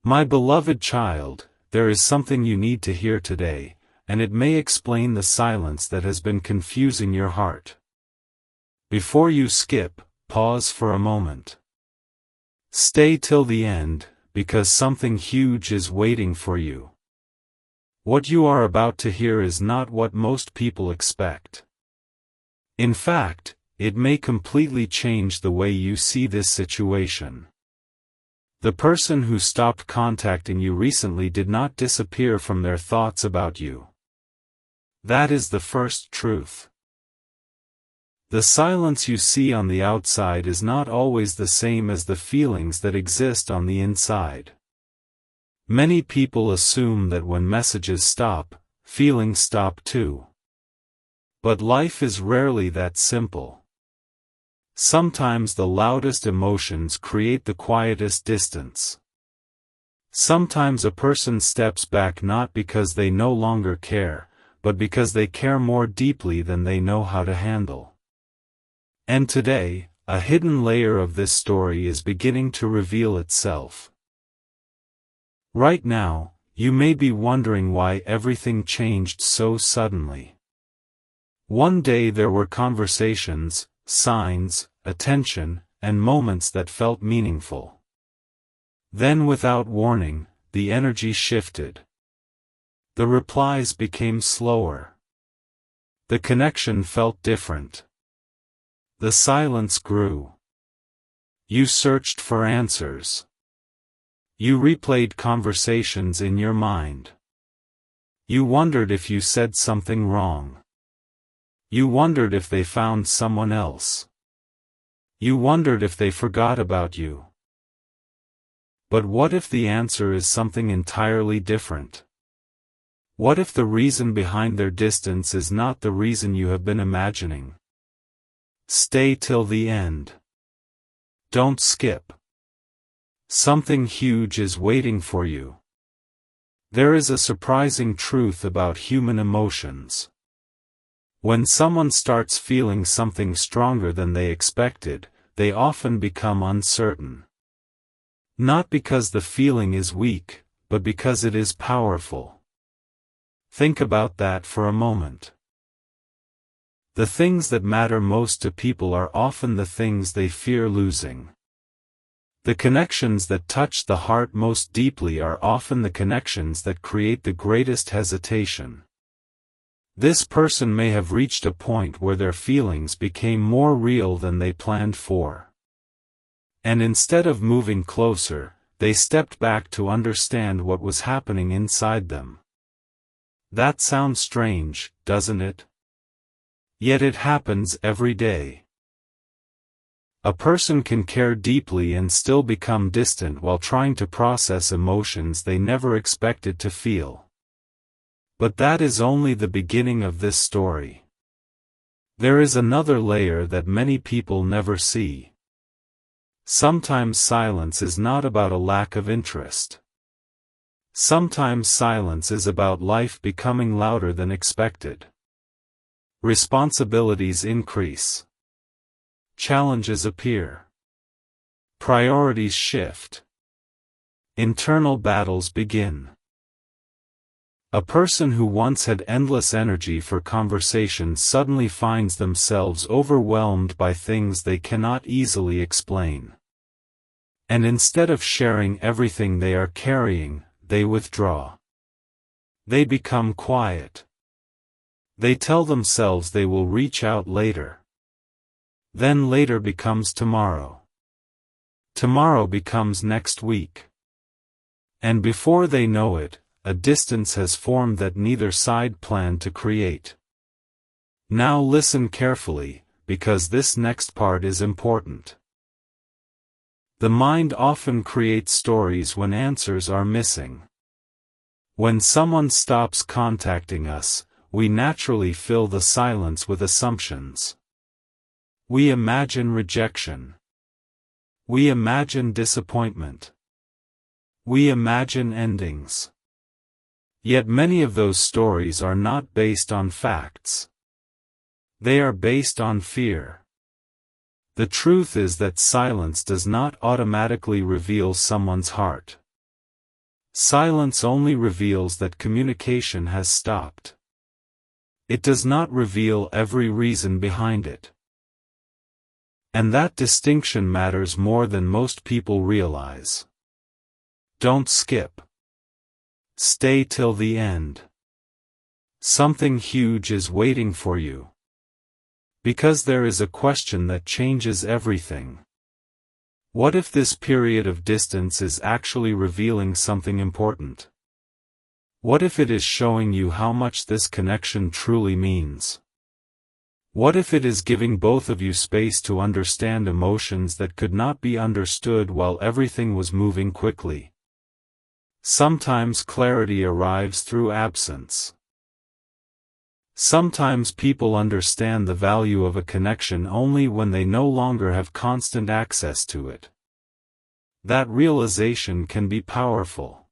My beloved child, there is something you need to hear today, and it may explain the silence that has been confusing your heart. Before you skip, pause for a moment. Stay till the end, because something huge is waiting for you. What you are about to hear is not what most people expect. In fact, it may completely change the way you see this situation. The person who stopped contacting you recently did not disappear from their thoughts about you. That is the first truth. The silence you see on the outside is not always the same as the feelings that exist on the inside. Many people assume that when messages stop, feelings stop too. But life is rarely that simple. Sometimes the loudest emotions create the quietest distance. Sometimes a person steps back not because they no longer care, but because they care more deeply than they know how to handle. And today, a hidden layer of this story is beginning to reveal itself. Right now, you may be wondering why everything changed so suddenly. One day there were conversations, signs, attention, and moments that felt meaningful. Then without warning, the energy shifted. The replies became slower. The connection felt different. The silence grew. You searched for answers. You replayed conversations in your mind. You wondered if you said something wrong. You wondered if they found someone else. You wondered if they forgot about you. But what if the answer is something entirely different? What if the reason behind their distance is not the reason you have been imagining? Stay till the end. Don't skip. Something huge is waiting for you. There is a surprising truth about human emotions. When someone starts feeling something stronger than they expected, they often become uncertain. Not because the feeling is weak, but because it is powerful. Think about that for a moment. The things that matter most to people are often the things they fear losing. The connections that touch the heart most deeply are often the connections that create the greatest hesitation. This person may have reached a point where their feelings became more real than they planned for. And instead of moving closer, they stepped back to understand what was happening inside them. That sounds strange, doesn't it? Yet it happens every day. A person can care deeply and still become distant while trying to process emotions they never expected to feel. But that is only the beginning of this story. There is another layer that many people never see. Sometimes silence is not about a lack of interest. Sometimes silence is about life becoming louder than expected. Responsibilities increase. Challenges appear. Priorities shift. Internal battles begin. A person who once had endless energy for conversation suddenly finds themselves overwhelmed by things they cannot easily explain. And instead of sharing everything they are carrying, they withdraw. They become quiet. They tell themselves they will reach out later. Then later becomes tomorrow. Tomorrow becomes next week. And before they know it, a distance has formed that neither side planned to create. Now listen carefully, because this next part is important. The mind often creates stories when answers are missing. When someone stops contacting us, we naturally fill the silence with assumptions. We imagine rejection. We imagine disappointment. We imagine endings. Yet many of those stories are not based on facts. They are based on fear. The truth is that silence does not automatically reveal someone's heart. Silence only reveals that communication has stopped. It does not reveal every reason behind it. And that distinction matters more than most people realize. Don't skip. Stay till the end. Something huge is waiting for you. Because there is a question that changes everything. What if this period of distance is actually revealing something important? What if it is showing you how much this connection truly means? What if it is giving both of you space to understand emotions that could not be understood while everything was moving quickly? Sometimes clarity arrives through absence. Sometimes people understand the value of a connection only when they no longer have constant access to it. That realization can be powerful.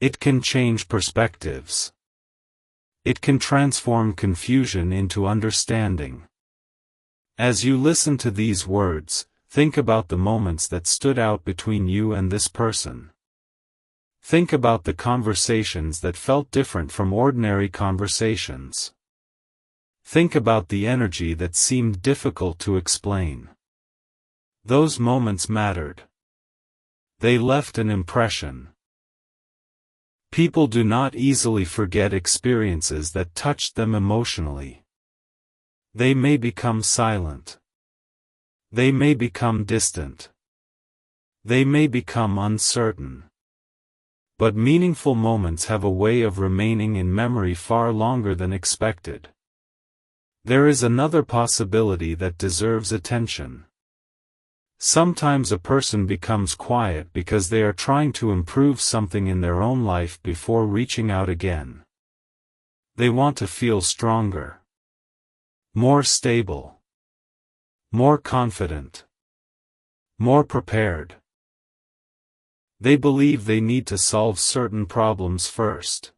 It can change perspectives. It can transform confusion into understanding. As you listen to these words, think about the moments that stood out between you and this person. Think about the conversations that felt different from ordinary conversations. Think about the energy that seemed difficult to explain. Those moments mattered. They left an impression. People do not easily forget experiences that touched them emotionally. They may become silent. They may become distant. They may become uncertain. But meaningful moments have a way of remaining in memory far longer than expected. There is another possibility that deserves attention. Sometimes a person becomes quiet because they are trying to improve something in their own life before reaching out again. They want to feel stronger, more stable, more confident, more prepared. They believe they need to solve certain problems first.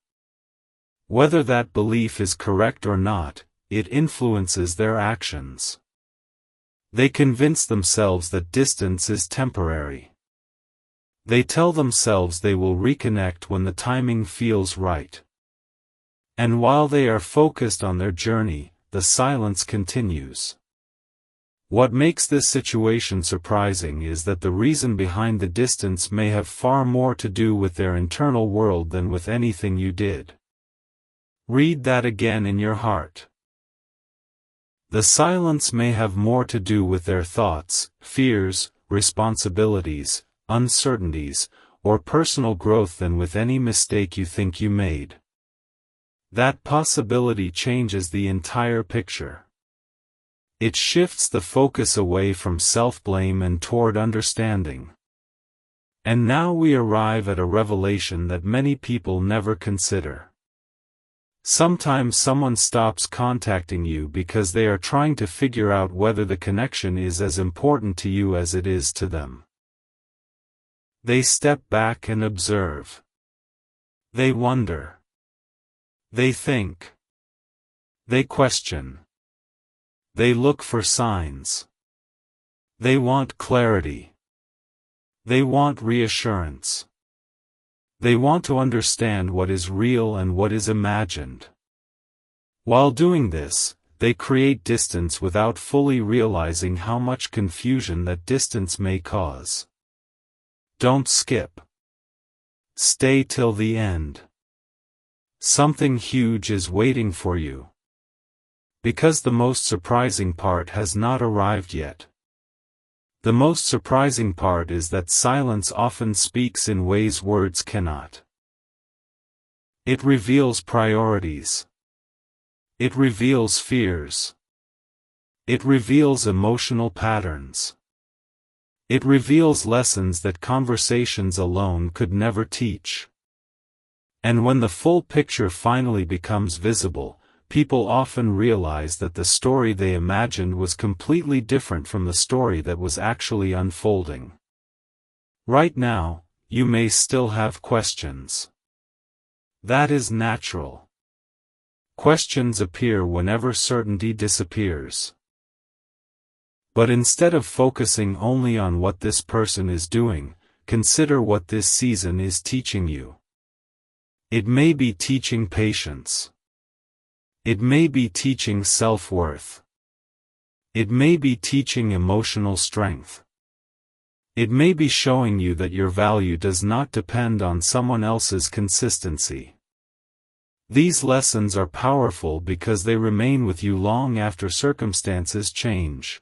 Whether that belief is correct or not, it influences their actions. They convince themselves that distance is temporary. They tell themselves they will reconnect when the timing feels right. And while they are focused on their journey, the silence continues. What makes this situation surprising is that the reason behind the distance may have far more to do with their internal world than with anything you did. Read that again in your heart. The silence may have more to do with their thoughts, fears, responsibilities, uncertainties, or personal growth than with any mistake you think you made. That possibility changes the entire picture. It shifts the focus away from self-blame and toward understanding. And now we arrive at a revelation that many people never consider. Sometimes someone stops contacting you because they are trying to figure out whether the connection is as important to you as it is to them. They step back and observe. They wonder. They think. They question. They look for signs. They want clarity. They want reassurance. They want to understand what is real and what is imagined. While doing this, they create distance without fully realizing how much confusion that distance may cause. Don't skip. Stay till the end. Something huge is waiting for you. Because the most surprising part has not arrived yet. The most surprising part is that silence often speaks in ways words cannot. It reveals priorities. It reveals fears. It reveals emotional patterns. It reveals lessons that conversations alone could never teach. And when the full picture finally becomes visible, people often realize that the story they imagined was completely different from the story that was actually unfolding. Right now, you may still have questions. That is natural. Questions appear whenever certainty disappears. But instead of focusing only on what this person is doing, consider what this season is teaching you. It may be teaching patience. It may be teaching self-worth. It may be teaching emotional strength. It may be showing you that your value does not depend on someone else's consistency. These lessons are powerful because they remain with you long after circumstances change.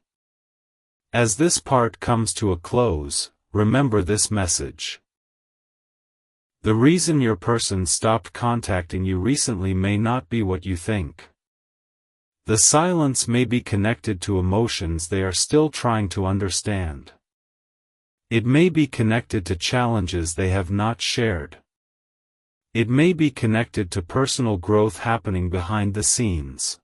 As this part comes to a close, remember this message. The reason your person stopped contacting you recently may not be what you think. The silence may be connected to emotions they are still trying to understand. It may be connected to challenges they have not shared. It may be connected to personal growth happening behind the scenes.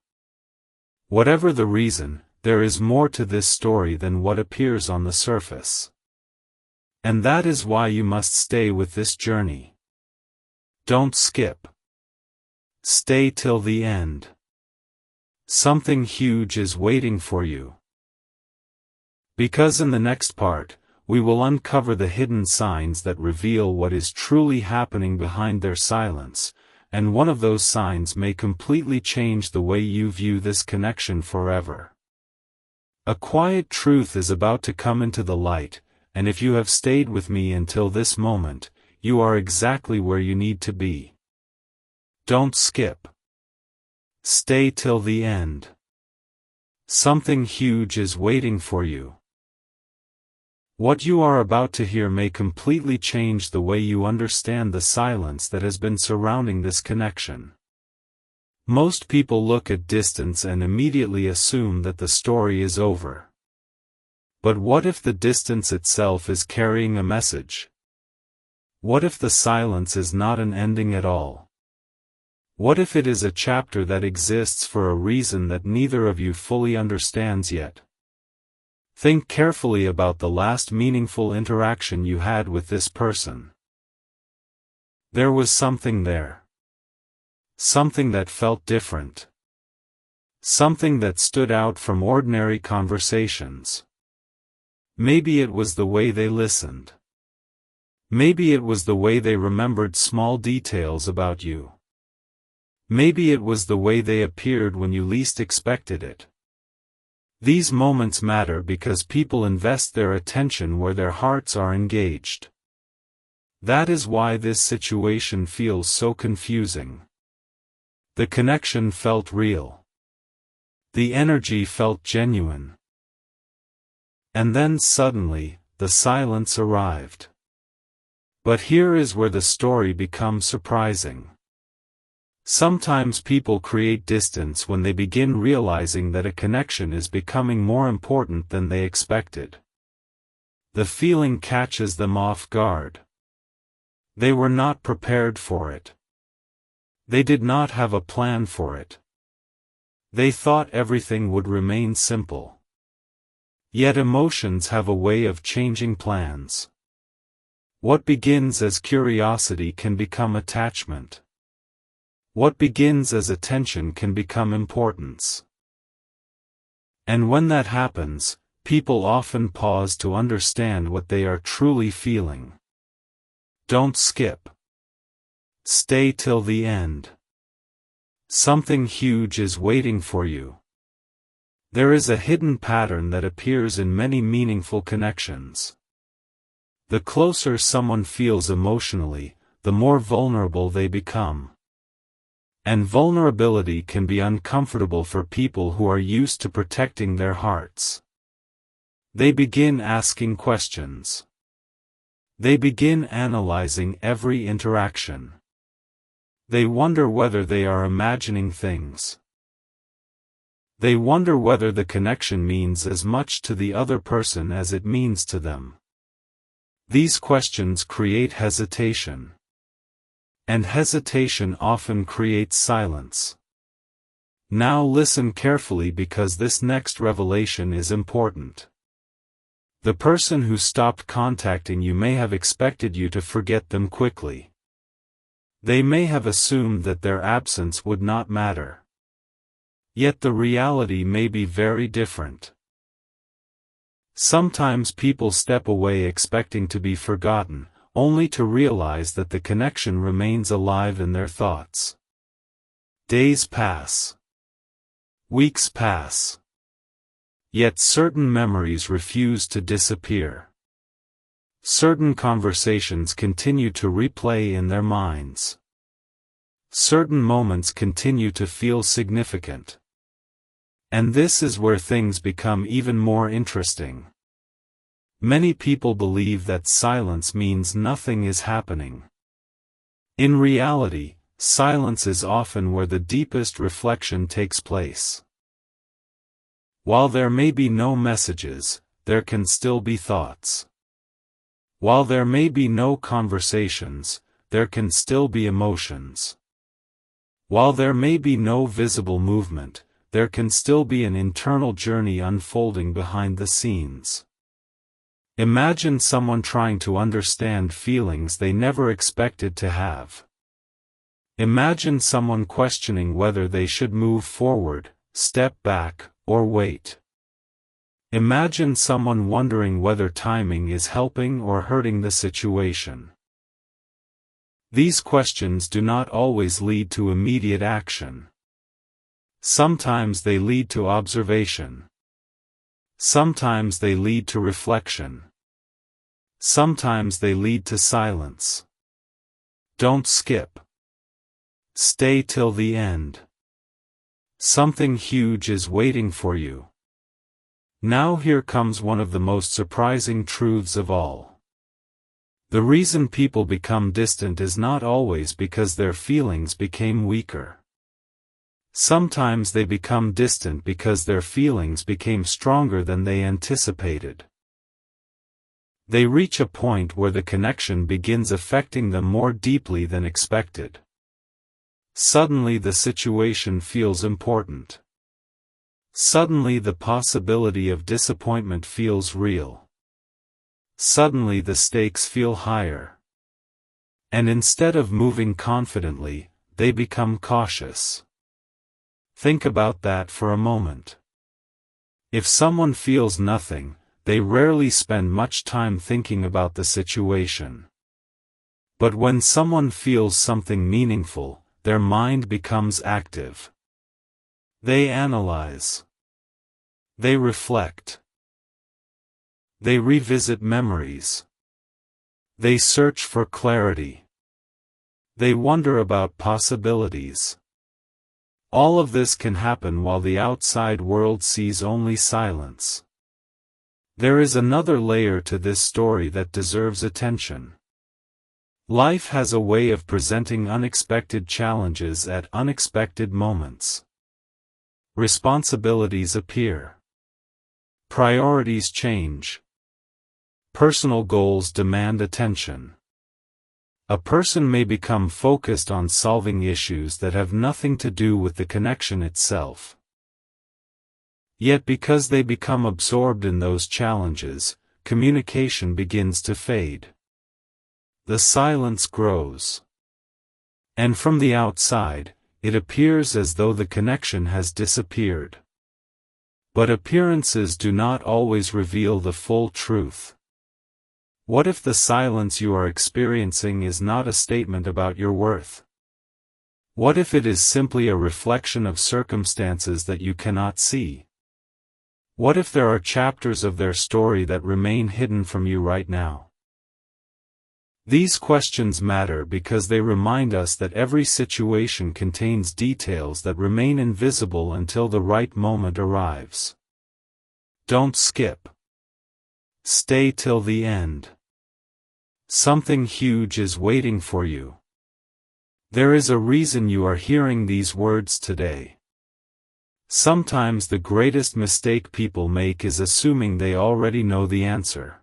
Whatever the reason, there is more to this story than what appears on the surface. And that is why you must stay with this journey. Don't skip. Stay till the end. Something huge is waiting for you. Because in the next part, we will uncover the hidden signs that reveal what is truly happening behind their silence, and one of those signs may completely change the way you view this connection forever. A quiet truth is about to come into the light, and if you have stayed with me until this moment, you are exactly where you need to be. Don't skip. Stay till the end. Something huge is waiting for you. What you are about to hear may completely change the way you understand the silence that has been surrounding this connection. Most people look at distance and immediately assume that the story is over. But what if the distance itself is carrying a message? What if the silence is not an ending at all? What if it is a chapter that exists for a reason that neither of you fully understands yet? Think carefully about the last meaningful interaction you had with this person. There was something there. Something that felt different. Something that stood out from ordinary conversations. Maybe it was the way they listened. Maybe it was the way they remembered small details about you. Maybe it was the way they appeared when you least expected it. These moments matter because people invest their attention where their hearts are engaged. That is why this situation feels so confusing. The connection felt real. The energy felt genuine. And then suddenly, the silence arrived. But here is where the story becomes surprising. Sometimes people create distance when they begin realizing that a connection is becoming more important than they expected. The feeling catches them off guard. They were not prepared for it. They did not have a plan for it. They thought everything would remain simple. Yet emotions have a way of changing plans. What begins as curiosity can become attachment. What begins as attention can become importance. And when that happens, people often pause to understand what they are truly feeling. Don't skip. Stay till the end. Something huge is waiting for you. There is a hidden pattern that appears in many meaningful connections. The closer someone feels emotionally, the more vulnerable they become. And vulnerability can be uncomfortable for people who are used to protecting their hearts. They begin asking questions. They begin analyzing every interaction. They wonder whether they are imagining things. They wonder whether the connection means as much to the other person as it means to them. These questions create hesitation. And hesitation often creates silence. Now listen carefully because this next revelation is important. The person who stopped contacting you may have expected you to forget them quickly. They may have assumed that their absence would not matter. Yet the reality may be very different. Sometimes people step away expecting to be forgotten, only to realize that the connection remains alive in their thoughts. Days pass. Weeks pass. Yet certain memories refuse to disappear. Certain conversations continue to replay in their minds. Certain moments continue to feel significant. And this is where things become even more interesting. Many people believe that silence means nothing is happening. In reality, silence is often where the deepest reflection takes place. While there may be no messages, there can still be thoughts. While there may be no conversations, there can still be emotions. While there may be no visible movement, there can still be an internal journey unfolding behind the scenes. Imagine someone trying to understand feelings they never expected to have. Imagine someone questioning whether they should move forward, step back, or wait. Imagine someone wondering whether timing is helping or hurting the situation. These questions do not always lead to immediate action. Sometimes they lead to observation. Sometimes they lead to reflection. Sometimes they lead to silence. Don't skip. Stay till the end. Something huge is waiting for you. Now here comes one of the most surprising truths of all. The reason people become distant is not always because their feelings became weaker. Sometimes they become distant because their feelings became stronger than they anticipated. They reach a point where the connection begins affecting them more deeply than expected. Suddenly the situation feels important. Suddenly the possibility of disappointment feels real. Suddenly the stakes feel higher. And instead of moving confidently, they become cautious. Think about that for a moment. If someone feels nothing, they rarely spend much time thinking about the situation. But when someone feels something meaningful, their mind becomes active. They analyze. They reflect. They revisit memories. They search for clarity. They wonder about possibilities. All of this can happen while the outside world sees only silence. There is another layer to this story that deserves attention. Life has a way of presenting unexpected challenges at unexpected moments. Responsibilities appear. Priorities change. Personal goals demand attention. A person may become focused on solving issues that have nothing to do with the connection itself. Yet because they become absorbed in those challenges, communication begins to fade. The silence grows. And from the outside, it appears as though the connection has disappeared. But appearances do not always reveal the full truth. What if the silence you are experiencing is not a statement about your worth? What if it is simply a reflection of circumstances that you cannot see? What if there are chapters of their story that remain hidden from you right now? These questions matter because they remind us that every situation contains details that remain invisible until the right moment arrives. Don't skip. Stay till the end. Something huge is waiting for you. There is a reason you are hearing these words today. Sometimes the greatest mistake people make is assuming they already know the answer.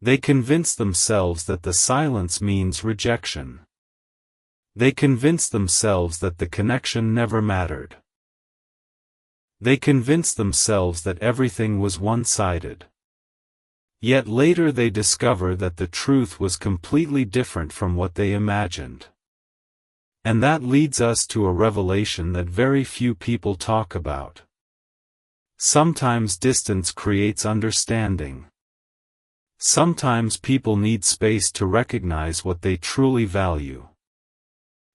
They convince themselves that the silence means rejection. They convince themselves that the connection never mattered. They convince themselves that everything was one-sided. Yet later they discover that the truth was completely different from what they imagined. And that leads us to a revelation that very few people talk about. Sometimes distance creates understanding. Sometimes people need space to recognize what they truly value.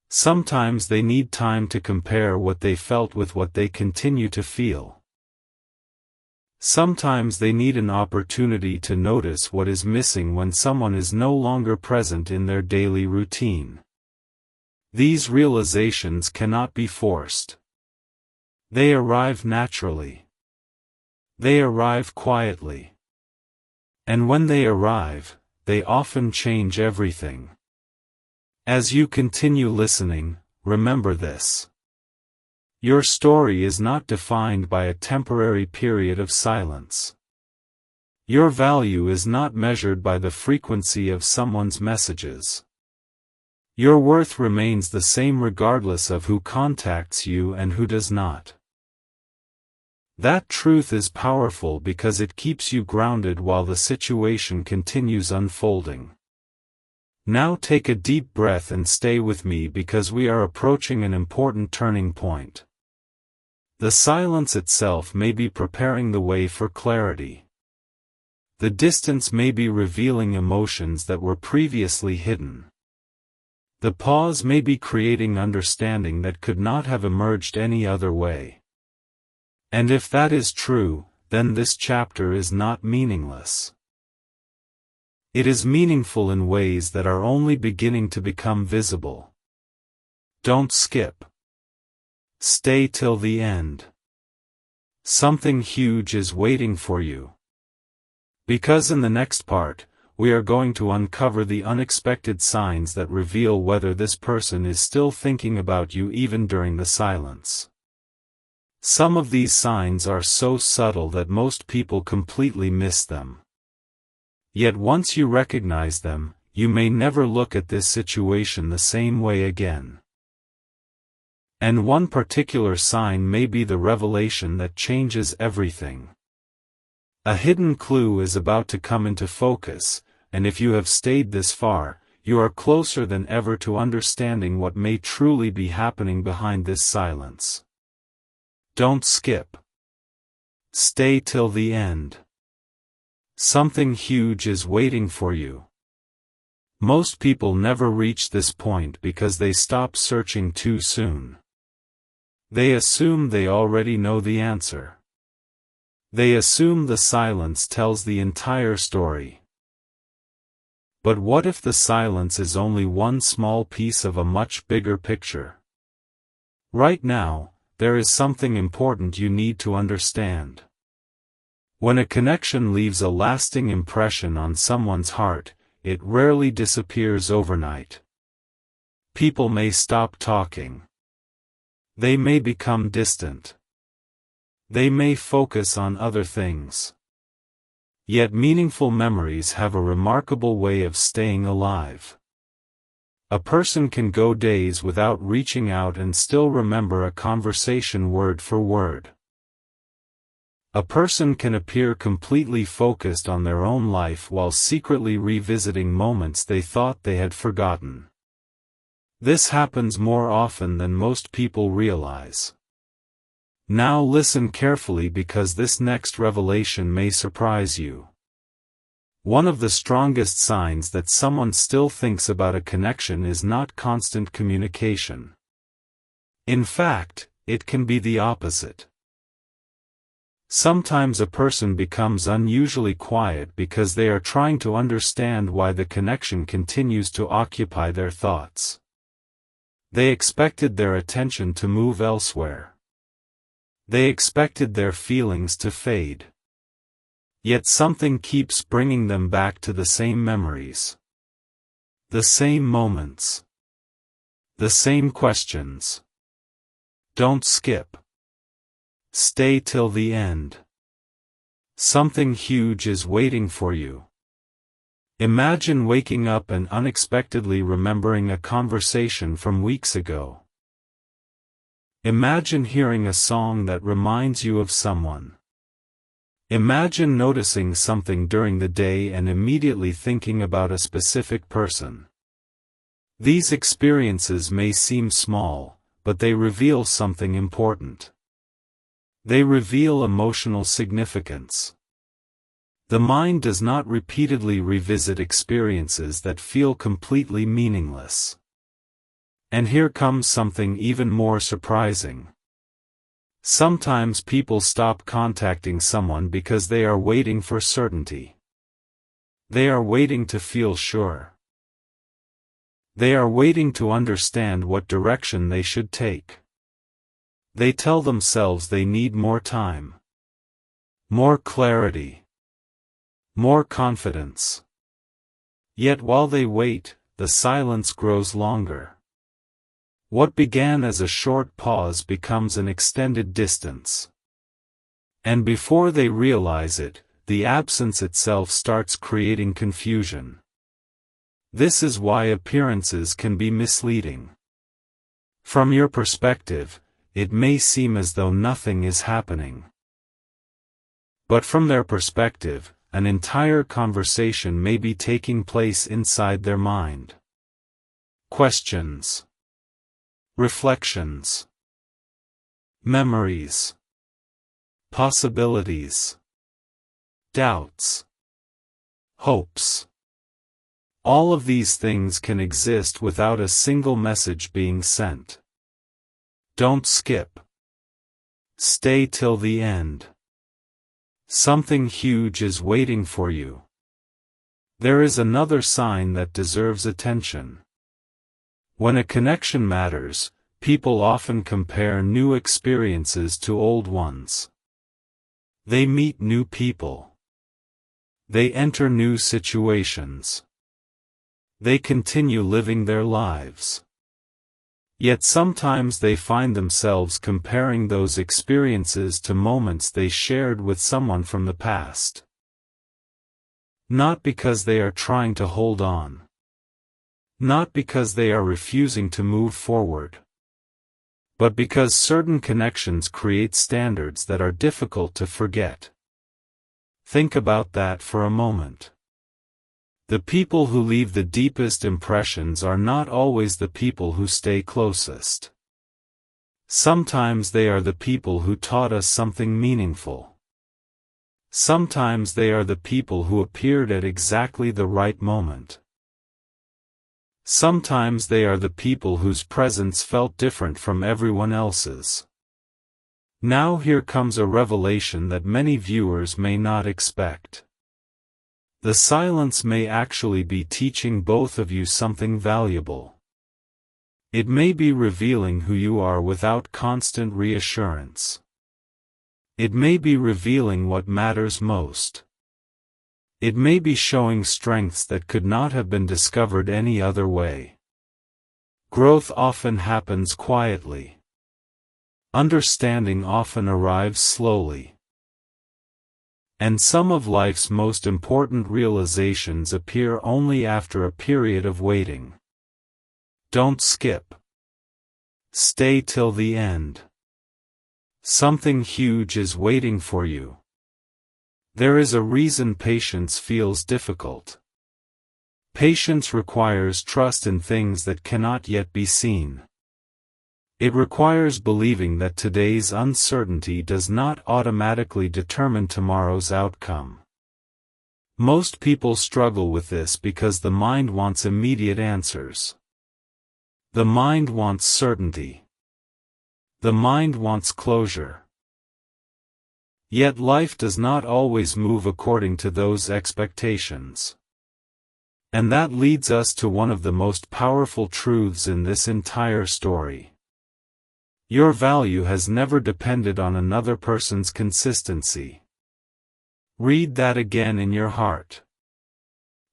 Sometimes they need time to compare what they felt with what they continue to feel. Sometimes they need an opportunity to notice what is missing when someone is no longer present in their daily routine. These realizations cannot be forced. They arrive naturally. They arrive quietly. And when they arrive, they often change everything. As you continue listening, remember this. Your story is not defined by a temporary period of silence. Your value is not measured by the frequency of someone's messages. Your worth remains the same regardless of who contacts you and who does not. That truth is powerful because it keeps you grounded while the situation continues unfolding. Now take a deep breath and stay with me because we are approaching an important turning point. The silence itself may be preparing the way for clarity. The distance may be revealing emotions that were previously hidden. The pause may be creating understanding that could not have emerged any other way. And if that is true, then this chapter is not meaningless. It is meaningful in ways that are only beginning to become visible. Don't skip. Stay till the end. Something huge is waiting for you. Because in the next part, we are going to uncover the unexpected signs that reveal whether this person is still thinking about you even during the silence. Some of these signs are so subtle that most people completely miss them. Yet once you recognize them, you may never look at this situation the same way again. And one particular sign may be the revelation that changes everything. A hidden clue is about to come into focus, and if you have stayed this far, you are closer than ever to understanding what may truly be happening behind this silence. Don't skip. Stay till the end. Something huge is waiting for you. Most people never reach this point because they stop searching too soon. They assume they already know the answer. They assume the silence tells the entire story. But what if the silence is only one small piece of a much bigger picture? Right now, there is something important you need to understand. When a connection leaves a lasting impression on someone's heart, it rarely disappears overnight. People may stop talking. They may become distant. They may focus on other things. Yet meaningful memories have a remarkable way of staying alive. A person can go days without reaching out and still remember a conversation word for word. A person can appear completely focused on their own life while secretly revisiting moments they thought they had forgotten. This happens more often than most people realize. Now listen carefully because this next revelation may surprise you. One of the strongest signs that someone still thinks about a connection is not constant communication. In fact, it can be the opposite. Sometimes a person becomes unusually quiet because they are trying to understand why the connection continues to occupy their thoughts. They expected their attention to move elsewhere. They expected their feelings to fade. Yet something keeps bringing them back to the same memories. The same moments. The same questions. Don't skip. Stay till the end. Something huge is waiting for you. Imagine waking up and unexpectedly remembering a conversation from weeks ago. Imagine hearing a song that reminds you of someone. Imagine noticing something during the day and immediately thinking about a specific person. These experiences may seem small, but they reveal something important. They reveal emotional significance. The mind does not repeatedly revisit experiences that feel completely meaningless. And here comes something even more surprising. Sometimes people stop contacting someone because they are waiting for certainty. They are waiting to feel sure. They are waiting to understand what direction they should take. They tell themselves they need more time, more clarity, more confidence. Yet while they wait, the silence grows longer. What began as a short pause becomes an extended distance. And before they realize it, the absence itself starts creating confusion. This is why appearances can be misleading. From your perspective, it may seem as though nothing is happening. But from their perspective, an entire conversation may be taking place inside their mind. Questions. Reflections. Memories. Possibilities. Doubts. Hopes. All of these things can exist without a single message being sent. Don't skip. Stay till the end. Something huge is waiting for you. There is another sign that deserves attention. When a connection matters, people often compare new experiences to old ones. They meet new people. They enter new situations. They continue living their lives. Yet sometimes they find themselves comparing those experiences to moments they shared with someone from the past. Not because they are trying to hold on. Not because they are refusing to move forward. But because certain connections create standards that are difficult to forget. Think about that for a moment. The people who leave the deepest impressions are not always the people who stay closest. Sometimes they are the people who taught us something meaningful. Sometimes they are the people who appeared at exactly the right moment. Sometimes they are the people whose presence felt different from everyone else's. Now here comes a revelation that many viewers may not expect. The silence may actually be teaching both of you something valuable. It may be revealing who you are without constant reassurance. It may be revealing what matters most. It may be showing strengths that could not have been discovered any other way. Growth often happens quietly. Understanding often arrives slowly. And some of life's most important realizations appear only after a period of waiting. Don't skip. Stay till the end. Something huge is waiting for you. There is a reason patience feels difficult. Patience requires trust in things that cannot yet be seen. It requires believing that today's uncertainty does not automatically determine tomorrow's outcome. Most people struggle with this because the mind wants immediate answers. The mind wants certainty. The mind wants closure. Yet life does not always move according to those expectations. And that leads us to one of the most powerful truths in this entire story. Your value has never depended on another person's consistency. Read that again in your heart.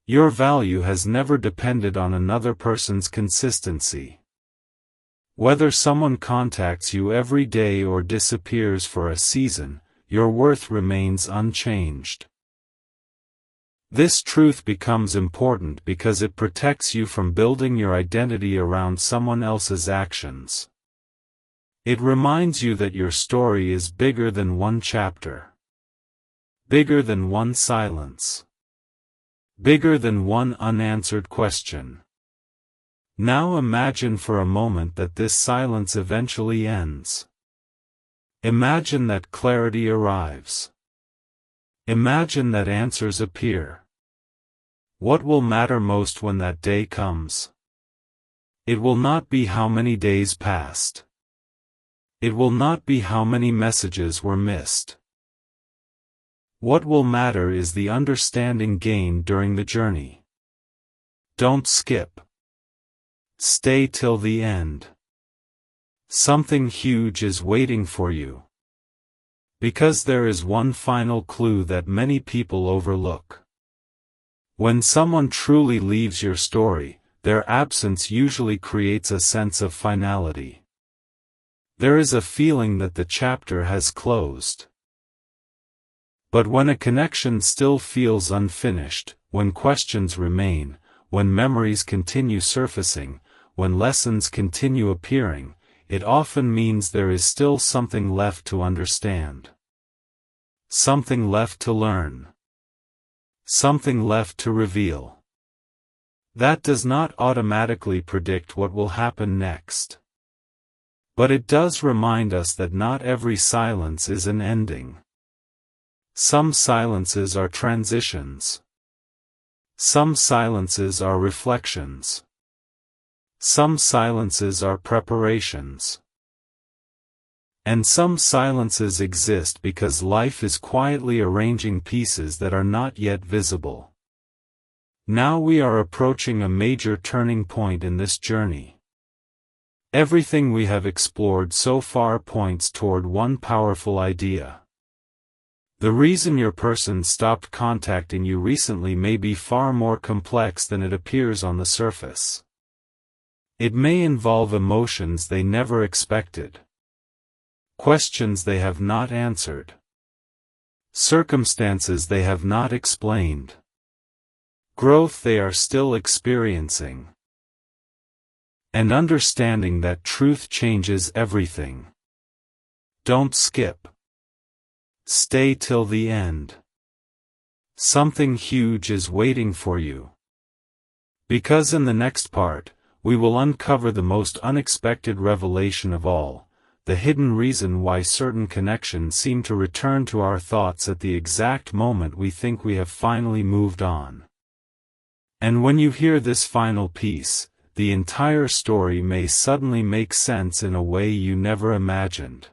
Your value has never depended on another person's consistency. Whether someone contacts you every day or disappears for a season, your worth remains unchanged. This truth becomes important because it protects you from building your identity around someone else's actions. It reminds you that your story is bigger than one chapter. Bigger than one silence. Bigger than one unanswered question. Now imagine for a moment that this silence eventually ends. Imagine that clarity arrives. Imagine that answers appear. What will matter most when that day comes? It will not be how many days passed. It will not be how many messages were missed. What will matter is the understanding gained during the journey. Don't skip. Stay till the end. Something huge is waiting for you. Because there is one final clue that many people overlook. When someone truly leaves your story, their absence usually creates a sense of finality. There is a feeling that the chapter has closed. But when a connection still feels unfinished, when questions remain, when memories continue surfacing, when lessons continue appearing, it often means there is still something left to understand. Something left to learn. Something left to reveal. That does not automatically predict what will happen next. But it does remind us that not every silence is an ending. Some silences are transitions. Some silences are reflections. Some silences are preparations. And some silences exist because life is quietly arranging pieces that are not yet visible. Now we are approaching a major turning point in this journey. Everything we have explored so far points toward one powerful idea. The reason your person stopped contacting you recently may be far more complex than it appears on the surface. It may involve emotions they never expected. Questions they have not answered. Circumstances they have not explained. Growth they are still experiencing. And understanding that truth changes everything. Don't skip. Stay till the end. Something huge is waiting for you. Because in the next part, we will uncover the most unexpected revelation of all, the hidden reason why certain connections seem to return to our thoughts at the exact moment we think we have finally moved on. And when you hear this final piece, the entire story may suddenly make sense in a way you never imagined.